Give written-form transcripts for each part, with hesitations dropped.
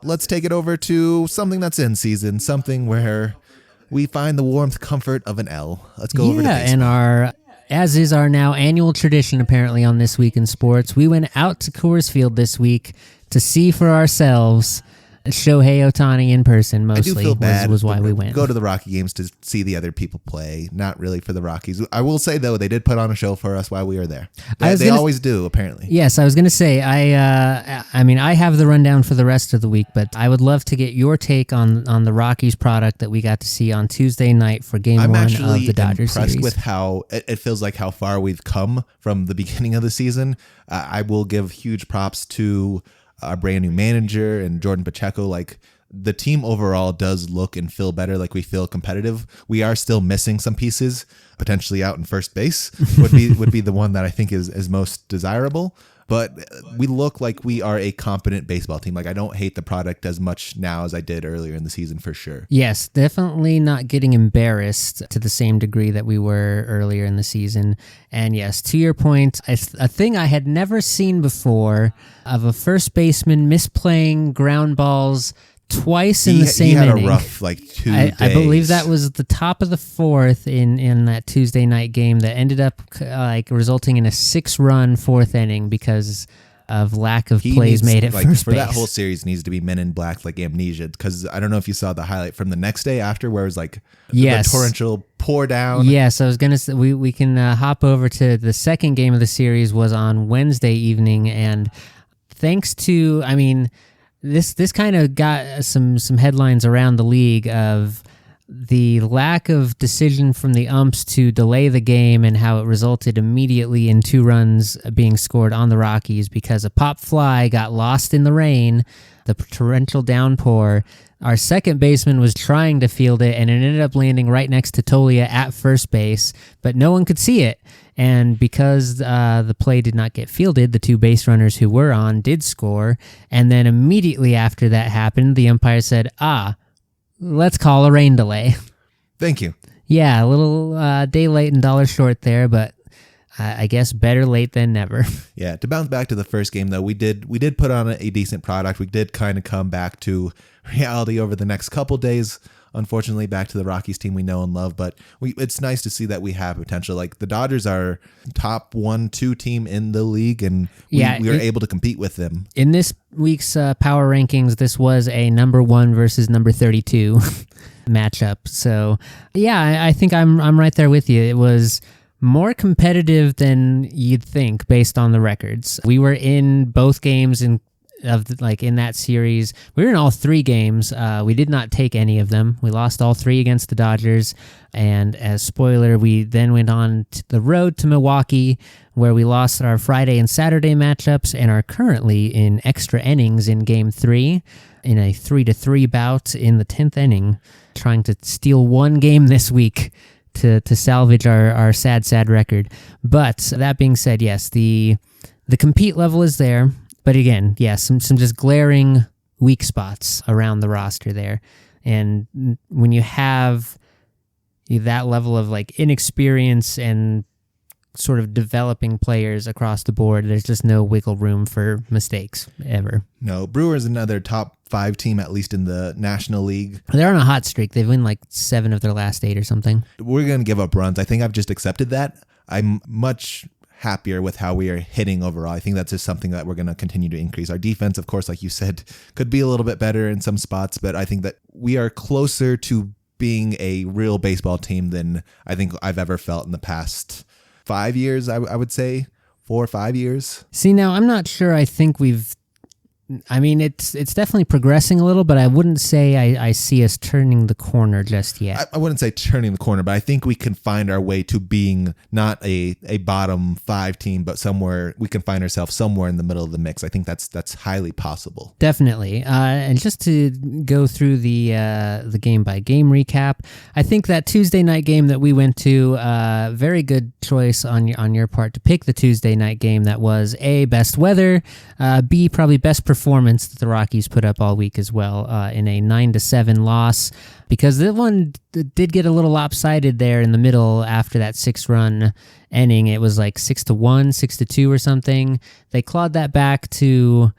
let's take it over to something that's in season, something where we find the warmth comfort of an L. Let's go over to baseball. And as is our now annual tradition apparently on This Week in Sports, we went out to Coors Field this week to see for ourselves Shohei Ohtani in person, mostly. I do feel bad. Was why we went. Go to the Rocky games to see the other people play, not really for the Rockies. I will say, though, they did put on a show for us while we were there. They always do, apparently. Yes, I was going to say, I have the rundown for the rest of the week, but I would love to get your take on the Rockies product that we got to see on Tuesday night for Game 1 of the Dodgers series. I'm impressed with how it feels like how far we've come from the beginning of the season. I will give huge props to our brand new manager and Jordan Pacheco. Like, the team overall does look and feel better. Like, we feel competitive. We are still missing some pieces, potentially out in first base would be the one that I think is most desirable. But we look like we are a competent baseball team. Like, I don't hate the product as much now as I did earlier in the season, for sure. Yes, definitely not getting embarrassed to the same degree that we were earlier in the season. And yes, to your point, a thing I had never seen before of a first baseman misplaying ground balls twice in the same inning. He had a rough 2 days. I believe that was the top of the fourth in that Tuesday night game that ended up resulting in a 6-run fourth inning because of lack of plays made at first base. For that whole series needs to be Men in Black, like amnesia, because I don't know if you saw the highlight from the next day after where it was the torrential pour down. Yes, I was going to say we can hop over to the second game of the series was on Wednesday evening, and thanks to, This kind of got some headlines around the league of the lack of decision from the umps to delay the game and how it resulted immediately in 2 runs being scored on the Rockies because a pop fly got lost in the rain, the torrential downpour. Our second baseman was trying to field it, and it ended up landing right next to Tolia at first base, but no one could see it. And because the play did not get fielded, the 2 base runners who were on did score. And then immediately after that happened, the umpire said, let's call a rain delay. Thank you. Yeah, a little day late and dollar short there, but I guess better late than never. Yeah, to bounce back to the first game, though, we did put on a decent product. We did kind of come back to reality over the next couple days. Unfortunately, back to the Rockies team we know and love, but it's nice to see that we have potential. Like, the Dodgers are top 1-2 team in the league, and we are able to compete with them. In this week's power rankings, this was a number 1 versus number 32 matchup. So, yeah, I think I'm right there with you. It was more competitive than you'd think based on the records. We were in both games in that series. We were in all 3 games. We did not take any of them. We lost all 3 against the Dodgers. And as spoiler, we then went on to the road to Milwaukee, where we lost our Friday and Saturday matchups and are currently in extra innings in Game 3 in a 3-3 bout in the 10th inning, trying to steal 1 game this week to salvage our sad record. But that being said, yes, the compete level is there. But again, yeah, some just glaring weak spots around the roster there. And when you have that level of inexperience and sort of developing players across the board, there's just no wiggle room for mistakes ever. No, Brewers another top 5 team, at least in the National League. They're on a hot streak. They've won 7 of their last 8 or something. We're going to give up runs. I think I've just accepted that. I'm much happier with how we are hitting overall. I think that's just something that we're going to continue to increase. Our defense, of course, like you said, could be a little bit better in some spots, but I think that we are closer to being a real baseball team than I think I've ever felt in the past 5 years, I would say. 4 or 5 years. See, now I'm not sure. I think it's definitely progressing a little, but I wouldn't say I see us turning the corner just yet. I wouldn't say turning the corner, but I think we can find our way to being not a bottom 5 team, but somewhere we can find ourselves somewhere in the middle of the mix. I think that's highly possible. Definitely. And just to go through the game by game recap, I think that Tuesday night game that we went to, very good choice on your part to pick the Tuesday night game that was A, best weather, B, probably best performance that the Rockies put up all week as well, in a 9-7 loss, because that one did get a little lopsided there in the middle after that 6-run inning. It was 6-1, 6-2 or something. They clawed that back to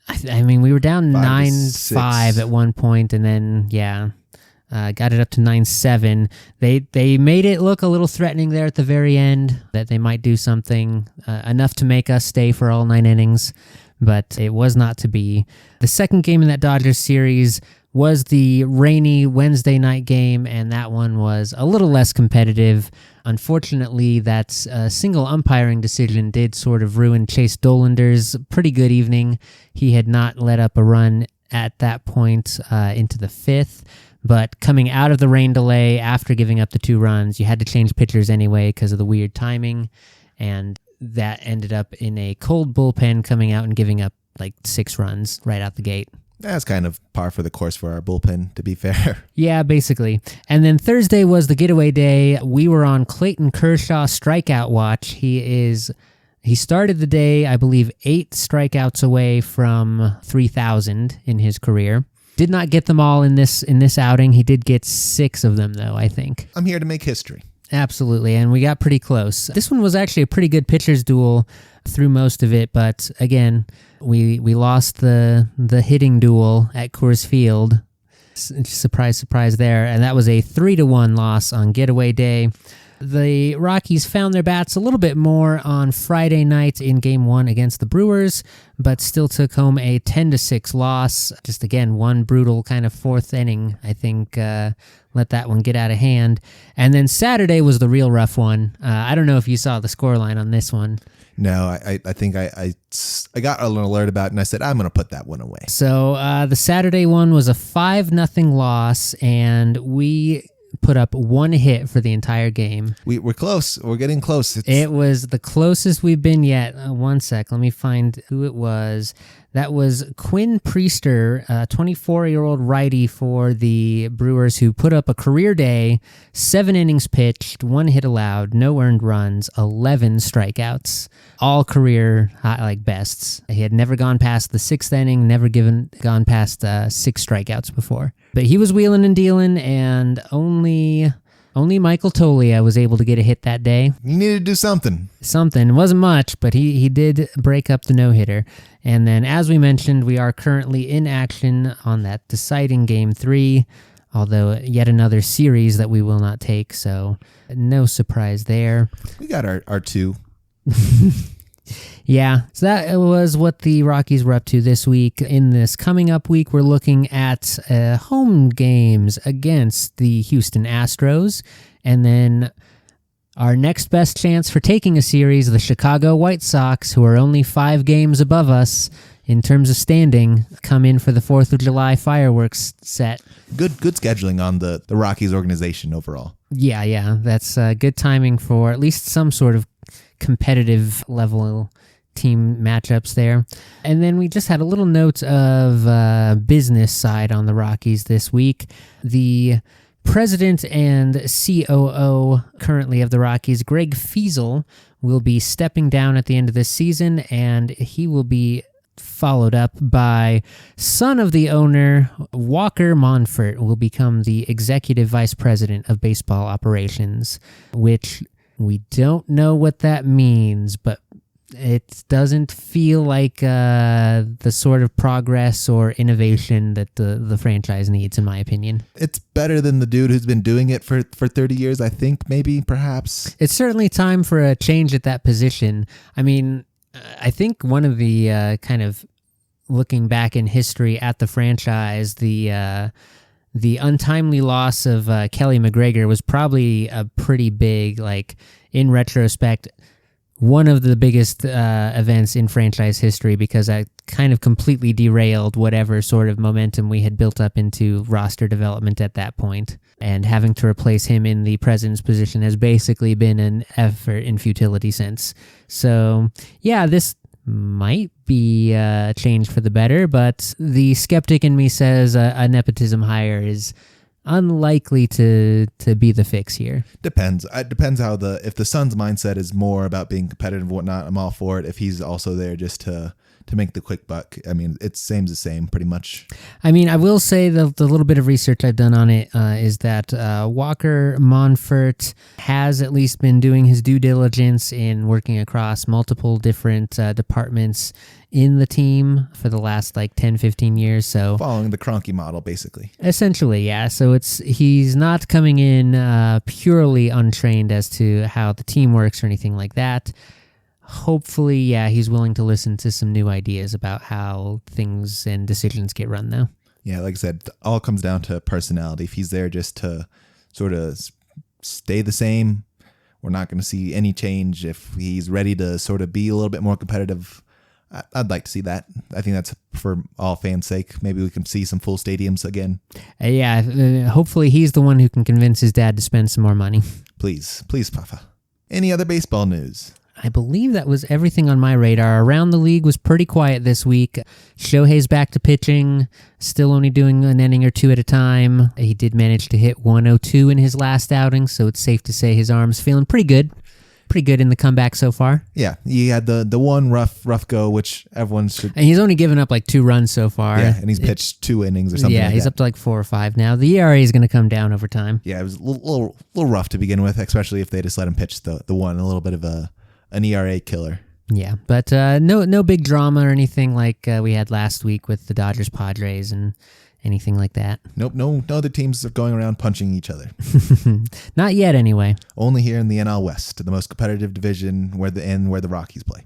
I mean, we were down 5-6 9-5 at one point, and then got it up to 9-7. They made it look a little threatening there at the very end, that they might do something enough to make us stay for all 9 innings, but it was not to be. The second game in that Dodgers series was the rainy Wednesday night game, and that one was a little less competitive. Unfortunately, that single umpiring decision did sort of ruin Chase Dolander's pretty good evening. He had not let up a run at that point into the 5th, but coming out of the rain delay after giving up the 2 runs, you had to change pitchers anyway because of the weird timing, and that ended up in a cold bullpen coming out and giving up like 6 runs right out the gate. That's kind of par for the course for our bullpen, to be fair. Yeah, basically. And then Thursday was the getaway day. We were on Clayton Kershaw strikeout watch. He started the day, I believe, 8 strikeouts away from 3,000 in his career. Did not get them all in this outing. He did get 6 of them, though, I think. I'm here to make history. Absolutely, and we got pretty close. This one was actually a pretty good pitcher's duel through most of it, but again, we lost the hitting duel at Coors Field. Surprise, surprise there, and that was a 3-1 loss on getaway day. The Rockies found their bats a little bit more on Friday night in Game 1 against the Brewers, but still took home a 10-6 loss. Just again, one brutal kind of 4th inning, I think, let that one get out of hand. And then Saturday was the real rough one. I don't know if you saw the scoreline on this one. No, I think I got an alert about it, and I said, I'm going to put that one away. So the Saturday one was a 5-0 loss, and we put up 1 hit for the entire game. We're close. We're getting close. It was the closest we've been yet. One sec. Let me find who it was. That was Quinn Priester, a 24-year-old righty for the Brewers, who put up a career day, 7 innings pitched, 1 hit allowed, no earned runs, 11 strikeouts, all career bests. He had never gone past the 6th inning, never gone past 6 strikeouts before. But he was wheeling and dealing, and only Michael Toglia was able to get a hit that day. You needed to do something. It wasn't much, but he did break up the no-hitter. And then, as we mentioned, we are currently in action on that deciding Game 3, although yet another series that we will not take, so no surprise there. We got our 2. Yeah, so that was what the Rockies were up to this week. In this coming up week, we're looking at home games against the Houston Astros, and then our next best chance for taking a series, the Chicago White Sox, who are only 5 games above us in terms of standing, come in for the 4th of July fireworks set. Good scheduling on the Rockies organization overall. Yeah, that's good timing for at least some sort of competitive level team matchups there. And then we just had a little note of business side on the Rockies this week. The president and COO currently of the Rockies, Greg Fiesel, will be stepping down at the end of this season, and he will be followed up by son of the owner, Walker Monfort, will become the executive vice president of baseball operations, which we don't know what that means, but it doesn't feel like the sort of progress or innovation that the franchise needs, in my opinion. It's better than the dude who's been doing it for 30 years, I think, maybe, perhaps. It's certainly time for a change at that position. I mean, I think one of the kind of looking back in history at the franchise, the untimely loss of Kelly McGregor was probably a pretty big, in retrospect, one of the biggest events in franchise history, because that kind of completely derailed whatever sort of momentum we had built up into roster development at that point. And having to replace him in the president's position has basically been an effort in futility since. So, yeah, this might be a change for the better, but the skeptic in me says a nepotism hire is unlikely to be the fix here. Depends. It depends how if the son's mindset is more about being competitive and whatnot, I'm all for it. If he's also there just to to make the quick buck. I mean, it's same the same pretty much. I mean, I will say the little bit of research I've done on it is that Walker Monfort has at least been doing his due diligence in working across multiple different departments in the team for the last like 10, 15 years. So following the Kroenke model, basically. Essentially, yeah. So he's not coming in purely untrained as to how the team works or anything like that. Hopefully, yeah, he's willing to listen to some new ideas about how things and decisions get run now. Yeah, like I said, it all comes down to personality. If he's there just to sort of stay the same, we're not going to see any change. If he's ready to sort of be a little bit more competitive, I'd like to see that. I think that's for all fans' sake. Maybe we can see some full stadiums again. Hopefully he's the one who can convince his dad to spend some more money. Please, Papa. Any other baseball news? I believe that was everything on my radar. Around the league was pretty quiet this week. Shohei's back to pitching, still only doing an inning or two at a time. He did manage to hit 102 in his last outing, so it's safe to say his arm's feeling pretty good. Pretty good in the comeback so far. Yeah, he had the one rough go, which everyone should. And he's only given up like 2 runs so far. Yeah, and he's pitched 2 innings or something. Yeah, he's up to like 4 or 5 now. The ERA is going to come down over time. Yeah, it was a little rough to begin with, especially if they just let him pitch the one, a little bit of an ERA killer. Yeah, but no big drama or anything like we had last week with the Dodgers Padres and anything like that. Nope, no other teams are going around punching each other. Not yet, anyway. Only here in the NL West, the most competitive division where the Rockies play.